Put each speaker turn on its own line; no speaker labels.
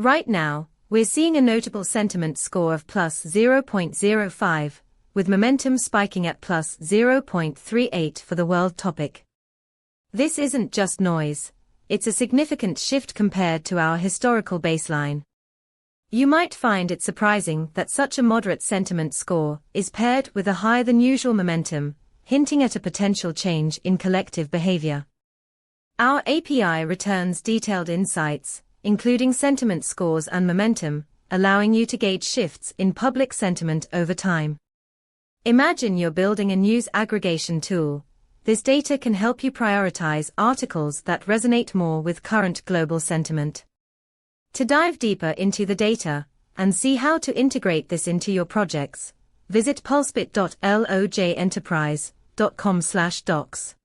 Right now, we're seeing a notable sentiment score of plus 0.05, with momentum spiking at plus 0.38 for the world topic. This isn't just noise, it's a significant shift compared to our historical baseline. You might find it surprising that such a moderate sentiment score is paired with a higher than usual momentum, hinting at a potential change in collective behavior. Our API returns detailed insights, including sentiment scores and momentum, allowing you to gauge shifts in public sentiment over time. Imagine you're building a news aggregation tool. This data can help you prioritize articles that resonate more with current global sentiment. To dive deeper into the data and see how to integrate this into your projects, visit pulsebit.lojenterprise.com/docs.